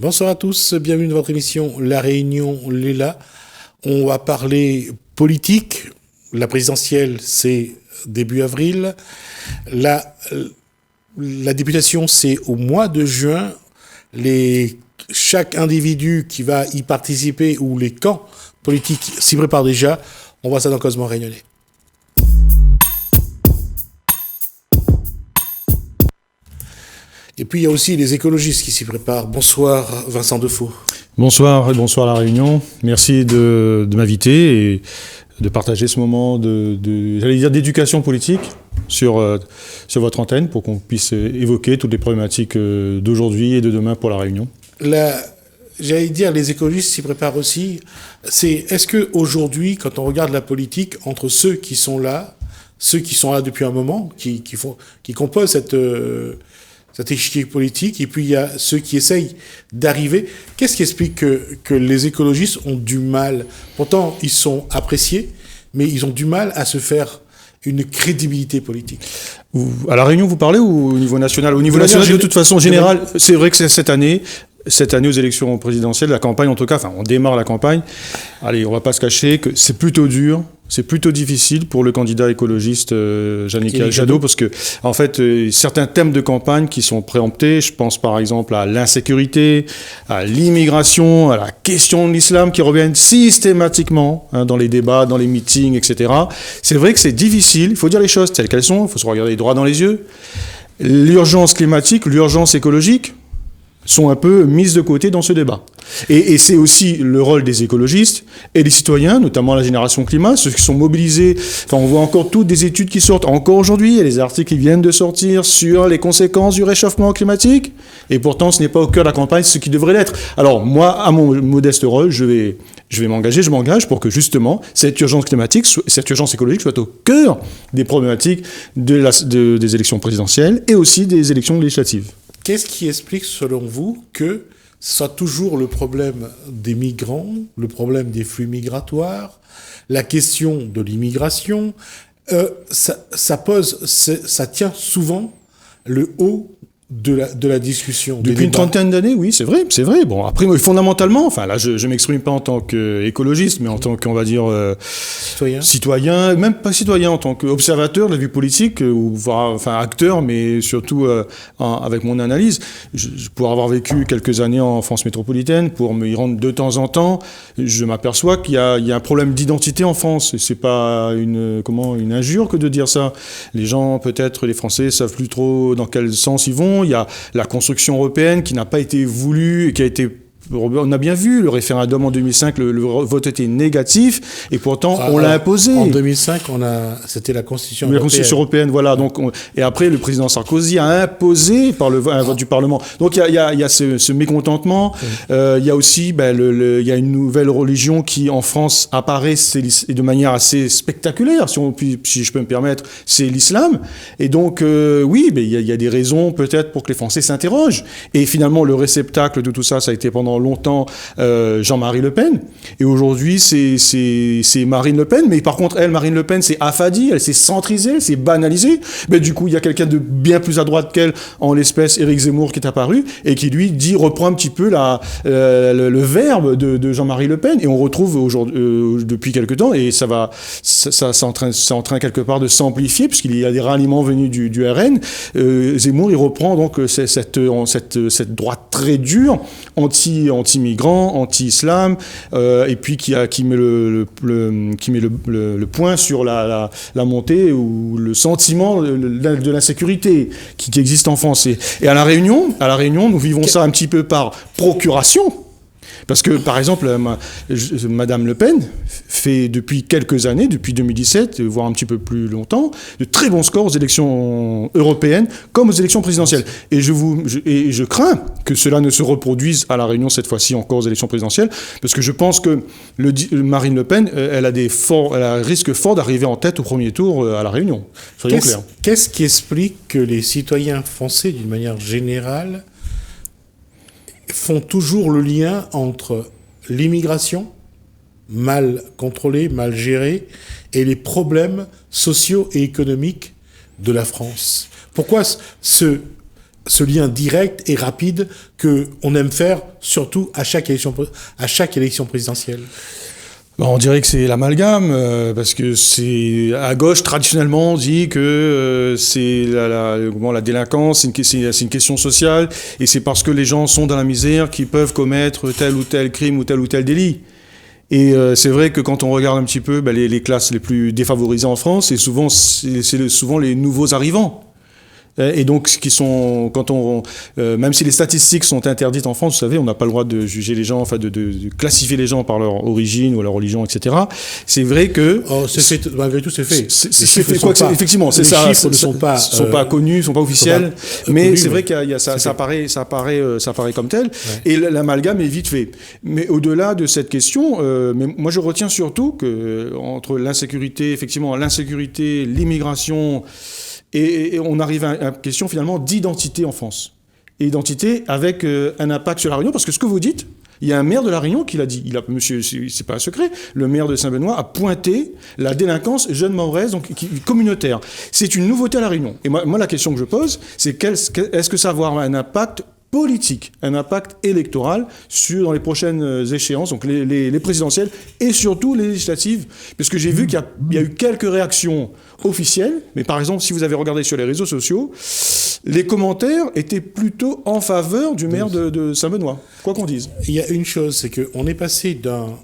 Bonsoir à tous, bienvenue dans votre émission La Réunion Léla. On va parler politique. La présidentielle, c'est début avril. La députation, c'est au mois de juin. Chaque individu qui va y participer ou les camps politiques s'y préparent déjà. On voit ça dans Cosmo Réunionnais. Et puis il y a aussi les écologistes qui s'y préparent. Bonsoir Vincent Defaux. Bonsoir et bonsoir à La Réunion. Merci de m'inviter et de partager ce moment j'allais dire d'éducation politique sur votre antenne pour qu'on puisse évoquer toutes les problématiques d'aujourd'hui et de demain pour La Réunion. J'allais dire les écologistes s'y préparent aussi. Est-ce qu'aujourd'hui, quand on regarde la politique, entre ceux qui sont là depuis un moment, qui composent cet échiquier politique, et puis il y a ceux qui essayent d'arriver. Qu'est-ce qui explique que les écologistes ont du mal? Pourtant, ils sont appréciés, mais ils ont du mal à se faire une crédibilité politique. À La Réunion, vous parlez ou au niveau national? Au niveau national, de toute façon, générale, c'est vrai que c'est cette année aux élections présidentielles, la campagne en tout cas, on démarre la campagne. Allez, on va pas se cacher que c'est plutôt dur, c'est plutôt difficile pour le candidat écologiste Yannick Jadot, parce que en fait, certains thèmes de campagne qui sont préemptés, je pense par exemple à l'insécurité, à l'immigration, à la question de l'islam qui reviennent systématiquement dans les débats, dans les meetings, etc. C'est vrai que c'est difficile, il faut dire les choses telles qu'elles sont, il faut se regarder droit dans les yeux. L'urgence climatique, l'urgence écologique sont un peu mises de côté dans ce débat. Et c'est aussi le rôle des écologistes et des citoyens, notamment la génération climat, ceux qui sont mobilisés. Enfin, on voit encore toutes des études qui sortent, encore aujourd'hui, il y a des articles qui viennent de sortir sur les conséquences du réchauffement climatique, et pourtant ce n'est pas au cœur de la campagne ce qui devrait l'être. Alors moi, à mon modeste rôle, je m'engage pour que justement cette urgence climatique, cette urgence écologique soit au cœur des problématiques des élections présidentielles et aussi des élections législatives. Qu'est-ce qui explique, selon vous, que ce soit toujours le problème des migrants, le problème des flux migratoires, la question de l'immigration, ça tient souvent le haut de la discussion. Depuis une trentaine d'années, oui, c'est vrai. Bon, après, fondamentalement, enfin là, je m'exprime pas en tant qu'écologiste, mais en tant qu'on va dire citoyen, même pas citoyen, en tant qu'observateur de la vie politique, ou enfin acteur, mais surtout avec mon analyse. Pour avoir vécu quelques années en France métropolitaine, pour me y rendre de temps en temps, je m'aperçois qu'il y a un problème d'identité en France. Et c'est pas une injure que de dire ça. Les gens, peut-être, les Français savent plus trop dans quel sens ils vont. Il y a la construction européenne qui n'a pas été voulue et qui a été... On a bien vu, le référendum en 2005, le vote était négatif, et pourtant on l'a imposé. En 2005, c'était la Constitution européenne. La Constitution européenne, voilà. Donc, et après, le président Sarkozy a imposé par un vote du Parlement. Donc il y a ce mécontentement. Il y a aussi, il y a une nouvelle religion qui, en France, apparaît et de manière assez spectaculaire, si je peux me permettre, c'est l'islam. Et donc, oui, il y a des raisons peut-être pour que les Français s'interrogent. Et finalement, le réceptacle de tout ça, ça a été pendant longtemps Jean-Marie Le Pen, et aujourd'hui c'est Marine Le Pen, mais par contre Marine Le Pen s'est affadie, elle s'est centrisée, elle s'est banalisée, mais du coup il y a quelqu'un de bien plus à droite qu'elle, en l'espèce Éric Zemmour, qui est apparu et qui lui reprend un petit peu le verbe de Jean-Marie Le Pen, et on retrouve aujourd'hui depuis quelque temps, et ça c'est en train quelque part de s'amplifier, puisqu'il y a des ralliements venus du RN. Zemmour, il reprend donc cette droite très dure, anti-migrants, anti-islam, et puis qui met le point sur la montée ou le sentiment de l'insécurité qui existe en France. Et à La Réunion, nous vivons ça un petit peu par procuration. Parce que, par exemple, Madame Le Pen fait depuis quelques années, depuis 2017, voire un petit peu plus longtemps, de très bons scores aux élections européennes comme aux élections présidentielles. Et je crains que cela ne se reproduise à La Réunion cette fois-ci encore aux élections présidentielles, parce que je pense que Marine Le Pen, elle a un risque fort d'arriver en tête au premier tour à La Réunion. Soyons clairs. Qu'est-ce qui explique que les citoyens français, d'une manière générale, font toujours le lien entre l'immigration, mal contrôlée, mal gérée, et les problèmes sociaux et économiques de la France? Pourquoi ce lien direct et rapide que on aime faire, surtout à chaque élection présidentielle? On dirait que c'est l'amalgame, parce que c'est à gauche traditionnellement on dit que c'est la délinquance, c'est une question sociale, et c'est parce que les gens sont dans la misère qu'ils peuvent commettre tel ou tel crime ou tel délit. Et c'est vrai que quand on regarde un petit peu les classes les plus défavorisées en France, c'est souvent les nouveaux arrivants. Et donc, même si les statistiques sont interdites en France, vous savez, on n'a pas le droit de juger les gens, enfin de classifier les gens par leur origine ou leur religion, etc. C'est vrai que malgré tout, c'est fait. C'est fait. Effectivement, c'est ça. Les chiffres ne sont pas connus, ne sont pas officiels. Mais c'est vrai qu'il y a ça apparaît comme tel. Ouais. Et l'amalgame est vite fait. Mais au-delà de cette question, moi je retiens surtout que entre l'insécurité, l'immigration. Et on arrive à une question finalement d'identité en France. Et identité avec un impact sur La Réunion, parce que ce que vous dites, il y a un maire de La Réunion qui l'a dit. Monsieur, c'est pas un secret, le maire de Saint-Benoît a pointé la délinquance jeune mahoraise, donc communautaire. C'est une nouveauté à La Réunion. Et moi la question que je pose, c'est est-ce que ça va avoir un impact politique, un impact électoral dans les prochaines échéances, donc les présidentielles et surtout les législatives, parce que j'ai vu qu'il y a eu quelques réactions officielles, mais par exemple, si vous avez regardé sur les réseaux sociaux, les commentaires étaient plutôt en faveur du maire de Saint-Benoît, quoi qu'on dise. Il y a une chose, c'est qu'on est passé d'un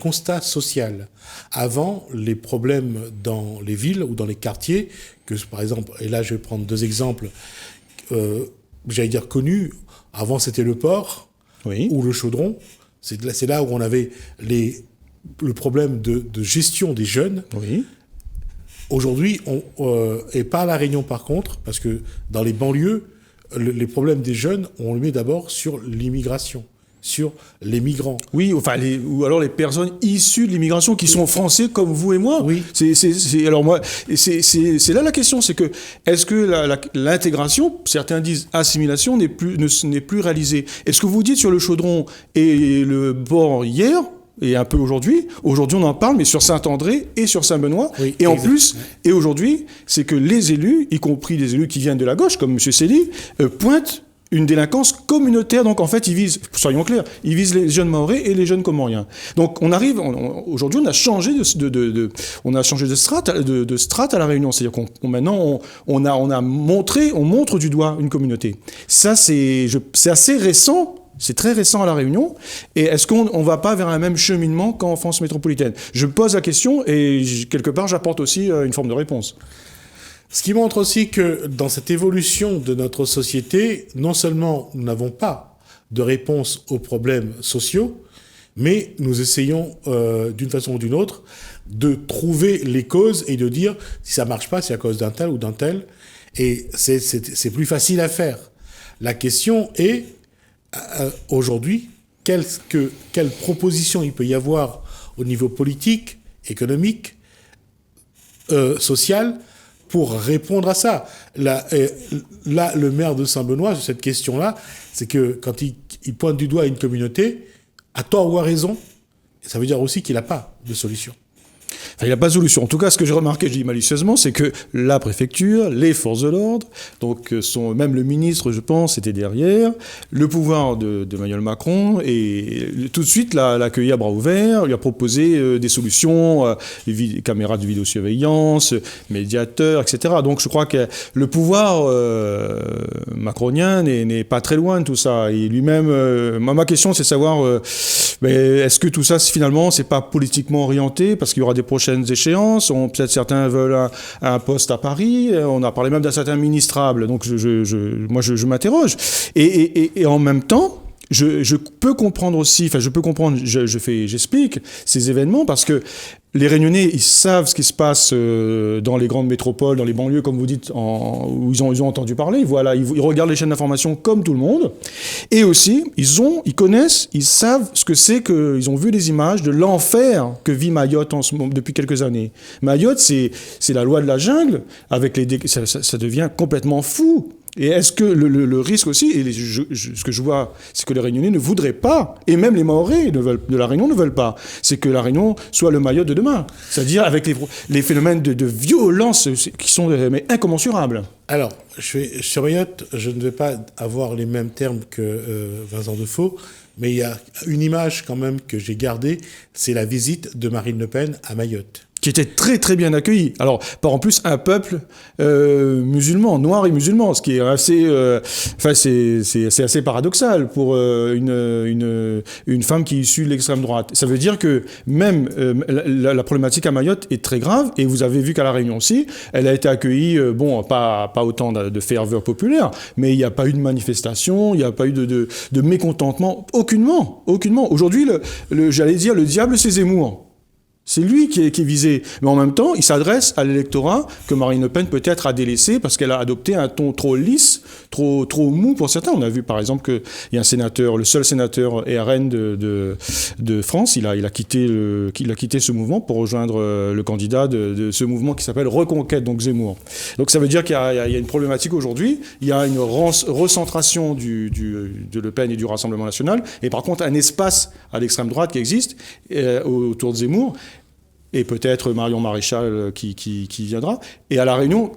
constat social. Avant, les problèmes dans les villes ou dans les quartiers, que par exemple, et là je vais prendre deux exemples, connus. Avant, c'était le port ou le chaudron. C'est là où on avait le problème de gestion des jeunes. Oui. Aujourd'hui, et pas à La Réunion par contre, parce que dans les banlieues, les problèmes des jeunes, on le met d'abord sur l'immigration, sur les migrants. Oui, ou alors les personnes issues de l'immigration qui sont français comme vous et moi. Oui. Alors moi, c'est là la question, c'est que est-ce que l'intégration, certains disent assimilation, n'est plus réalisée. Est-ce que vous dites sur le chaudron et le port hier? Et un peu aujourd'hui on en parle, mais sur Saint-André et sur Saint-Benoît. Oui, et en plus, et aujourd'hui, c'est que les élus, y compris les élus qui viennent de la gauche, comme M. Célie, pointent une délinquance communautaire. Donc en fait, ils visent, soyons clairs, ils visent les jeunes mahorais et les jeunes comoriens. Donc aujourd'hui, on a changé de strate à La Réunion. C'est-à-dire maintenant, on montre du doigt une communauté. Ça, c'est assez récent. C'est très récent à La Réunion. Et est-ce qu'on ne va pas vers un même cheminement qu'en France métropolitaine? Je pose la question et quelque part, j'apporte aussi une forme de réponse. Ce qui montre aussi que dans cette évolution de notre société, non seulement nous n'avons pas de réponse aux problèmes sociaux, mais nous essayons d'une façon ou d'une autre de trouver les causes et de dire si ça ne marche pas, c'est à cause d'un tel ou d'un tel. Et c'est plus facile à faire. La question est aujourd'hui, quelle proposition il peut y avoir au niveau politique, économique, social, pour répondre à ça. Là, le maire de Saint-Benoît, sur cette question-là, c'est que quand il pointe du doigt une communauté, à tort ou à raison, ça veut dire aussi qu'il n'a pas de solution. Enfin, il n'a pas de solution. En tout cas, ce que j'ai remarqué, je dis malicieusement, c'est que la préfecture, les forces de l'ordre, donc même le ministre, je pense, était derrière, le pouvoir d'Emmanuel Macron, et tout de suite l'a accueilli à bras ouverts, lui a proposé des solutions, caméras de vidéosurveillance, médiateurs, etc. Donc je crois que le pouvoir macronien n'est pas très loin de tout ça. Et lui-même, ma question, c'est de savoir, est-ce que tout ça, finalement, c'est pas politiquement orienté, parce qu'il y aura des prochaines échéances, peut-être certains veulent un poste à Paris, on a parlé même d'un certain ministrable, donc moi je m'interroge. Et en même temps, je peux comprendre aussi, j'explique ces événements parce que les Réunionnais, ils savent ce qui se passe dans les grandes métropoles, dans les banlieues, comme vous dites, où ils ont entendu parler. Voilà, ils regardent les chaînes d'information comme tout le monde. Et aussi, ils connaissent, ils savent ce que c'est ils ont vu des images de l'enfer que vit Mayotte depuis quelques années. Mayotte, c'est la loi de la jungle. Ça devient complètement fou. Et est-ce que le risque aussi, et ce que je vois, c'est que les Réunionnais ne voudraient pas, et même les Mahorais de la Réunion ne veulent pas, c'est que la Réunion soit le Mayotte de demain. C'est-à-dire avec les phénomènes de violence qui sont mais incommensurables. Alors, sur Mayotte, je ne vais pas avoir les mêmes termes que Vincent Defoe, mais il y a une image quand même que j'ai gardée, c'est la visite de Marine Le Pen à Mayotte. Qui était très très bien accueilli. Alors, par en plus un peuple musulman, noir et musulman, ce qui est assez, c'est assez paradoxal pour une femme qui est issue de l'extrême droite. Ça veut dire que même la problématique à Mayotte est très grave, et vous avez vu qu'à la Réunion aussi, elle a été accueillie, pas autant de ferveur populaire, mais il n'y a pas eu de manifestation, il n'y a pas eu de mécontentement, aucunement. Aujourd'hui, j'allais dire, le diable c'est Zemmour. C'est lui qui est visé. Mais en même temps, il s'adresse à l'électorat que Marine Le Pen peut-être a délaissé parce qu'elle a adopté un ton trop lisse, trop mou pour certains. On a vu par exemple qu'il y a un sénateur, le seul sénateur RN de France, il a quitté ce mouvement pour rejoindre le candidat de ce mouvement qui s'appelle Reconquête, donc Zemmour. Donc ça veut dire qu'il y a une problématique aujourd'hui. Il y a une recentration de Le Pen et du Rassemblement national, et par contre un espace à l'extrême droite qui existe autour de Zemmour. Et peut-être Marion Maréchal qui viendra. Et à La Réunion,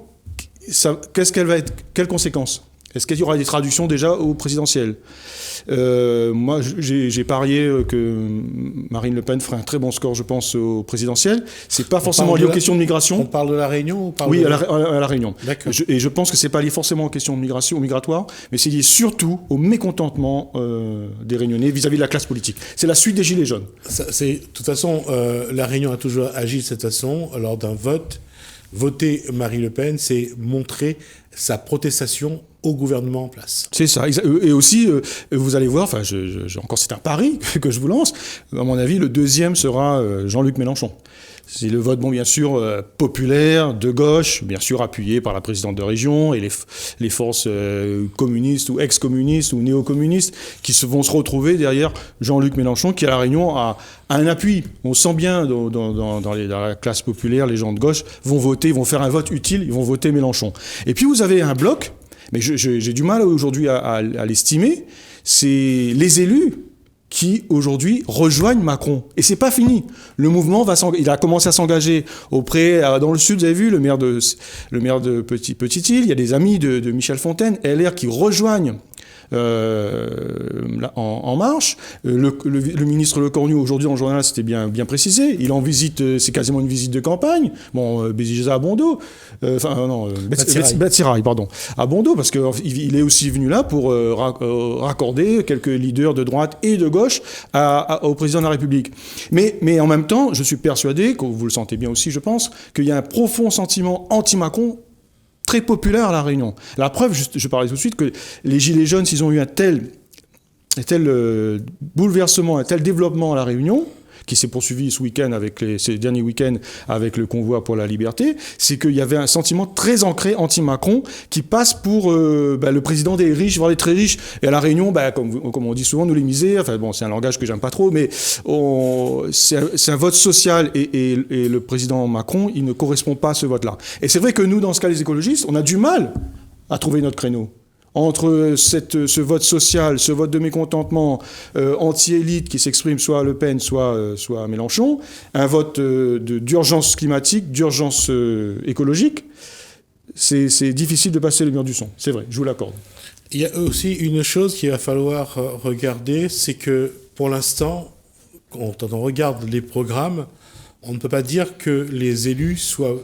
quelles conséquences ? Est-ce qu'il y aura des traductions déjà au présidentiel ? Moi, j'ai parié que Marine Le Pen ferait un très bon score, je pense, au présidentiel. C'est pas forcément lié aux questions de migration. On parle de La Réunion ou Oui, à la Réunion. D'accord. Et je pense que c'est pas lié forcément aux questions de migration, migratoire, mais c'est lié surtout au mécontentement des Réunionnais vis-à-vis de la classe politique. C'est la suite des Gilets jaunes. De toute façon, La Réunion a toujours agi de cette façon lors d'un vote. Voter Marine Le Pen, c'est montrer sa protestation au gouvernement en place. C'est ça. Et aussi, vous allez voir, encore c'est un pari que je vous lance, à mon avis, le deuxième sera Jean-Luc Mélenchon. C'est le vote, bien sûr, populaire, de gauche, bien sûr appuyé par la présidente de région et les forces communistes ou ex-communistes ou néo-communistes qui vont se retrouver derrière Jean-Luc Mélenchon, qui à La Réunion a un appui. On sent bien dans la classe populaire, les gens de gauche vont voter, vont faire un vote utile, ils vont voter Mélenchon. Et puis vous avez un bloc, mais j'ai du mal aujourd'hui à l'estimer, c'est les élus qui aujourd'hui rejoignent Macron. Et c'est pas fini. Le mouvement il a commencé à s'engager dans le sud, vous avez vu, le maire de Petite-Île, il y a des amis de Michel Fontaine, LR, qui rejoignent en marche. Le ministre Lecornu, aujourd'hui, en journal, c'était bien précisé. Il est en visite, c'est quasiment une visite de campagne. Béziza à Bondo. Batsiraï, pardon. À Bondo, parce qu'il est aussi venu là pour raccorder quelques leaders de droite et de gauche au président de la République. Mais en même temps, je suis persuadé, que vous le sentez bien aussi, je pense, qu'il y a un profond sentiment anti-Macron très populaire à La Réunion. La preuve, je parlais tout de suite, que les Gilets jaunes, s'ils ont eu un tel bouleversement, un tel développement à La Réunion, qui s'est poursuivi ces derniers week-ends avec le convoi pour la liberté, c'est qu'il y avait un sentiment très ancré anti-Macron qui passe pour le président des riches, voire des très riches. Et à La Réunion, comme on dit souvent, nous les misères, c'est un langage que j'aime pas trop, mais c'est un vote social et le président Macron, il ne correspond pas à ce vote-là. Et c'est vrai que nous, dans ce cas, les écologistes, on a du mal à trouver notre créneau. Entre ce vote social, ce vote de mécontentement anti-élite qui s'exprime soit à Le Pen, soit à Mélenchon, un vote d'urgence climatique, d'urgence écologique, c'est difficile de passer le mur du son. C'est vrai, je vous l'accorde. Il y a aussi une chose qu'il va falloir regarder, c'est que pour l'instant, quand on regarde les programmes, on ne peut pas dire que les élus soient...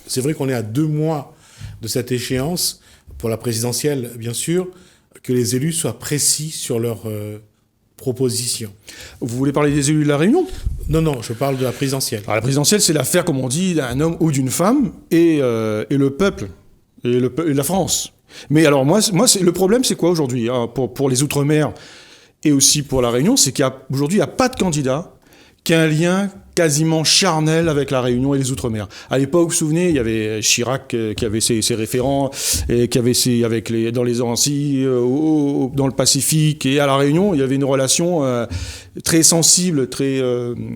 C'est vrai qu'on est à 2 mois de cette échéance, pour la présidentielle, bien sûr, que les élus soient précis sur leurs propositions. Vous voulez parler des élus de La Réunion ? Non, je parle de la présidentielle. Alors, la présidentielle, c'est l'affaire, comme on dit, d'un homme ou d'une femme et le peuple, et la France. Mais alors, moi le problème, c'est quoi aujourd'hui, pour les Outre-mer et aussi pour La Réunion, c'est qu'aujourd'hui, il n'y a pas de candidat qui a un lien quasiment charnel avec La Réunion et les Outre-mer. À l'époque, vous vous souvenez, il y avait Chirac qui avait ses référents, et qui avait dans les Antilles, dans le Pacifique, et à La Réunion, il y avait une relation très sensible, très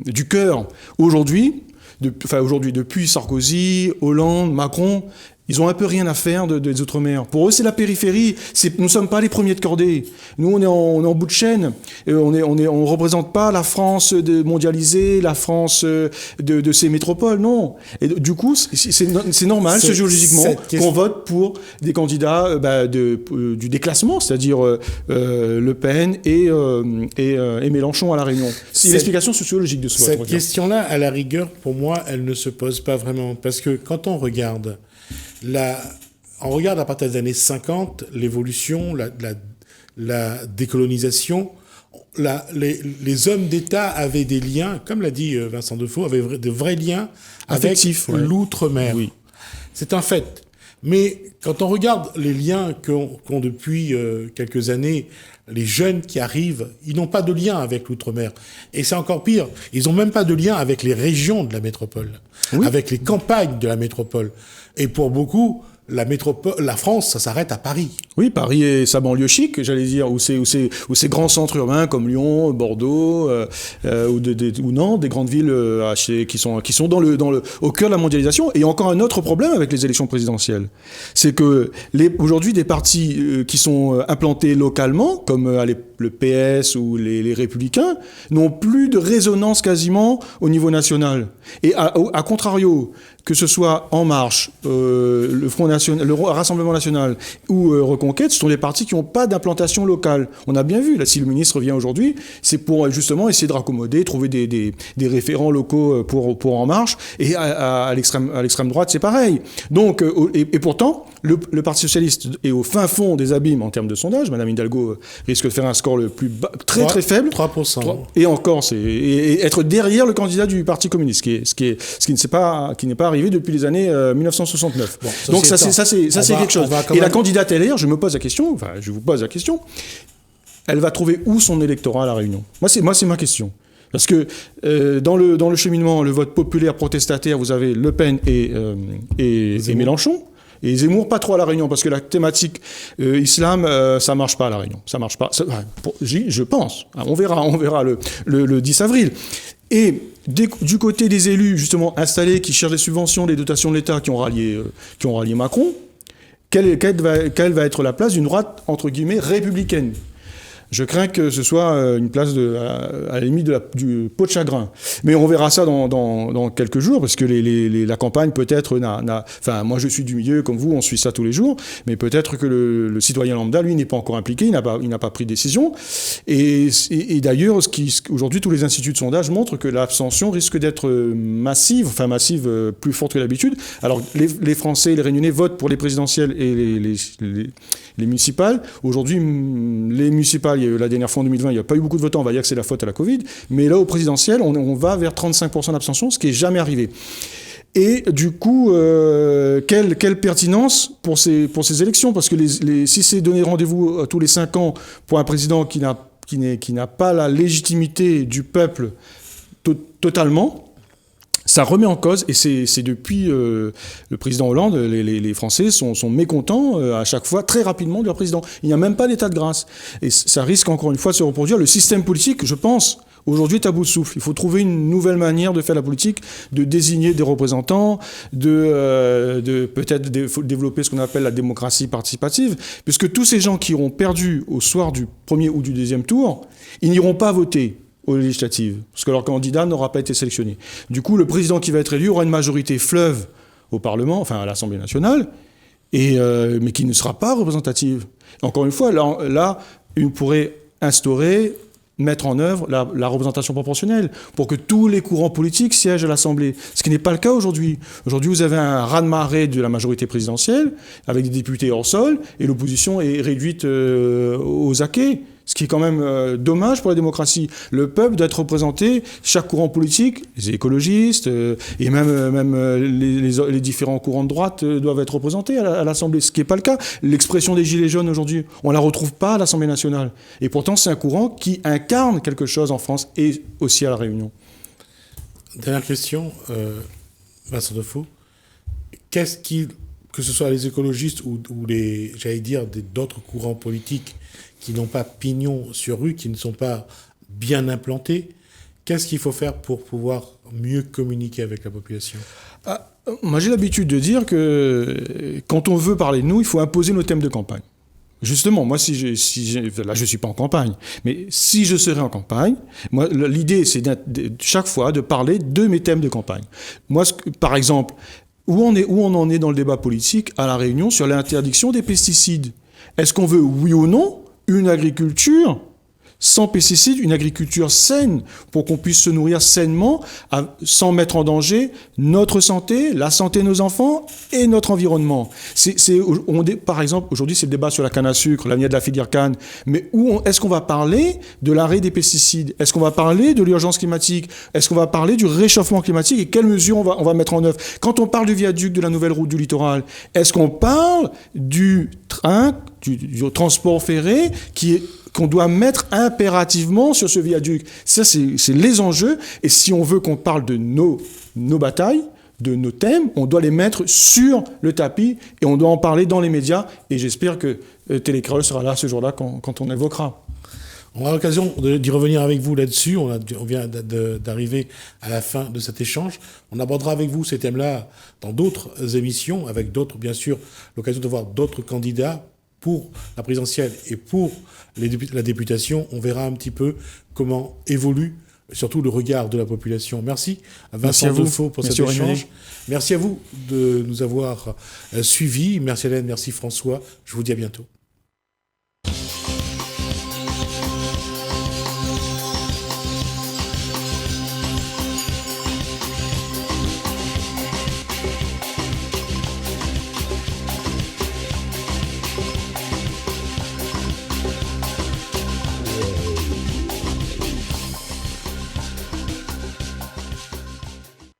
du cœur. Aujourd'hui, depuis Sarkozy, Hollande, Macron, Ils ont un peu rien à faire des Outre-mer. Pour eux, c'est la périphérie. Nous ne sommes pas les premiers de cordée. Nous, on est en bout de chaîne. On représente pas la France mondialisée, la France de ces métropoles, non. Et du coup, c'est normal, sociologiquement, qu'on vote pour des candidats du déclassement, c'est-à-dire Le Pen et Mélenchon à La Réunion. C'est une explication sociologique de ce vote. Cette question-là, à la rigueur, pour moi, elle ne se pose pas vraiment. Parce que quand on regarde... on regarde à partir des années 50 l'évolution, la décolonisation. Les hommes d'État avaient des liens, comme l'a dit Vincent Defaux, avaient de vrais liens affectifs avec l'outre-mer. Oui. C'est un fait. Mais quand on regarde les liens qu'ont depuis quelques années les jeunes qui arrivent, ils n'ont pas de lien avec l'outre-mer. Et c'est encore pire, ils n'ont même pas de lien avec les régions de la métropole, avec les campagnes de la métropole. Et pour beaucoup, la France, ça s'arrête à Paris. Oui, Paris et sa banlieue chic, j'allais dire, ou ces grands centres urbains comme Lyon, Bordeaux, ou Nantes, des grandes villes qui sont au cœur de la mondialisation. Et encore un autre problème avec les élections présidentielles, c'est que aujourd'hui des partis qui sont implantés localement, comme le PS ou les Républicains, n'ont plus de résonance quasiment au niveau national. Et à contrario, que ce soit En Marche, le Front National, le Rassemblement National ou Reconquête, ce sont des partis qui n'ont pas d'implantation locale. On a bien vu, là, si le ministre vient aujourd'hui, c'est pour justement essayer de raccommoder, trouver des référents locaux pour En Marche, et à l'extrême droite, c'est pareil. Donc, et pourtant, le Parti Socialiste est au fin fond des abîmes en termes de sondage. Madame Hidalgo risque de faire un score le plus bas, très faible. 3%. Et encore, et être derrière le candidat du Parti communiste, ce qui n'est pas arrivé depuis les années 1969. Bon, donc ça c'est quelque chose. Et la candidate LR, je vous pose la question, elle va trouver où son électorat à La Réunion? Moi c'est ma question. Parce que dans le cheminement, le vote populaire protestataire, vous avez Le Pen et Mélenchon. Et Zemmour, pas trop à La Réunion, parce que la thématique islam, ça marche pas à La Réunion. Ça marche pas. Je pense. On verra le 10 avril. Et du côté des élus, justement, installés, qui cherchent des subventions, des dotations de l'État, qui ont rallié Macron, quelle va être la place d'une droite, entre guillemets, républicaine? Je crains que ce soit une place à la limite du pot de chagrin. Mais on verra ça dans quelques jours, parce que la campagne peut-être enfin, moi je suis du milieu comme vous, on suit ça tous les jours, mais peut-être que le citoyen lambda, lui, n'est pas encore impliqué, il n'a pas pris de décision. Et d'ailleurs, aujourd'hui, tous les instituts de sondage montrent que l'abstention risque d'être massive, plus forte que d'habitude. Alors, les Français, les Réunionnais votent pour les présidentielles et les municipales. Aujourd'hui, les municipales, la dernière fois en 2020, il n'y a pas eu beaucoup de votants, on va dire que c'est la faute à la Covid, mais là, au présidentiel, on va vers 35% d'abstention, ce qui n'est jamais arrivé. Et du coup, quelle pertinence pour ces élections? Parce que si c'est donner rendez-vous tous les 5 ans pour un président qui n'a pas la légitimité du peuple totalement, ça remet en cause, et c'est depuis le président Hollande, les Français sont mécontents à chaque fois, très rapidement, de leur président. Il n'y a même pas d'état de grâce. Et ça risque encore une fois de se reproduire. Le système politique, je pense, aujourd'hui est à bout de souffle. Il faut trouver une nouvelle manière de faire la politique, de désigner des représentants, peut-être développer ce qu'on appelle la démocratie participative, puisque tous ces gens qui auront perdu au soir du premier ou du deuxième tour, ils n'iront pas voter aux législatives, parce que leur candidat n'aura pas été sélectionné. Du coup, le président qui va être élu aura une majorité fleuve au Parlement, enfin à l'Assemblée nationale, mais qui ne sera pas représentative. Encore une fois, là on pourrait mettre en œuvre la représentation proportionnelle pour que tous les courants politiques siègent à l'Assemblée. Ce qui n'est pas le cas aujourd'hui. Aujourd'hui, vous avez un raz-de-marée de la majorité présidentielle, avec des députés hors sol, et l'opposition est réduite aux acquets. Ce qui est quand même dommage pour la démocratie. Le peuple doit être représenté, chaque courant politique, les écologistes, et même les différents courants de droite doivent être représentés à l'Assemblée, ce qui n'est pas le cas. L'expression des Gilets jaunes aujourd'hui, on ne la retrouve pas à l'Assemblée nationale. Et pourtant, c'est un courant qui incarne quelque chose en France et aussi à La Réunion. Dernière question, Vincent Defaux. Que ce soit les écologistes ou d'autres courants politiques qui n'ont pas pignon sur rue, qui ne sont pas bien implantés, Qu'est-ce qu'il faut faire pour pouvoir mieux communiquer avec la population? Moi, j'ai l'habitude de dire que quand on veut parler de nous, il faut imposer nos thèmes de campagne. Justement, moi, là, je suis pas en campagne, mais si je serais en campagne, moi, l'idée, c'est chaque fois de parler de mes thèmes de campagne. Moi, par exemple, où on en est dans le débat politique à La Réunion sur l'interdiction des pesticides. Est-ce qu'on veut, oui ou non, une agriculture sans pesticides, une agriculture saine, pour qu'on puisse se nourrir sainement, sans mettre en danger notre santé, la santé de nos enfants et notre environnement. Par exemple, aujourd'hui, c'est le débat sur la canne à sucre, l'avenir de la filière canne. Mais est-ce qu'on va parler de l'arrêt des pesticides? Est-ce qu'on va parler de l'urgence climatique? Est-ce qu'on va parler du réchauffement climatique? Et quelles mesures on va mettre en œuvre? Quand on parle du viaduc de la nouvelle route du littoral, est-ce qu'on parle du train, du transport ferré qu'on doit mettre impérativement sur ce viaduc? Ça, c'est les enjeux. Et si on veut qu'on parle de nos batailles, de nos thèmes, on doit les mettre sur le tapis et on doit en parler dans les médias. Et j'espère que Télécréole sera là ce jour-là quand on évoquera. On aura l'occasion d'y revenir avec vous là-dessus. On vient d'arriver à la fin de cet échange. On abordera avec vous ces thèmes-là dans d'autres émissions, avec d'autres, bien sûr, l'occasion de voir d'autres candidats pour la présidentielle et pour la députation. On verra un petit peu comment évolue surtout le regard de la population. Merci à Vincent Defaux pour cet échange. Merci à vous de nous avoir suivis. Merci Hélène, merci François. Je vous dis à bientôt.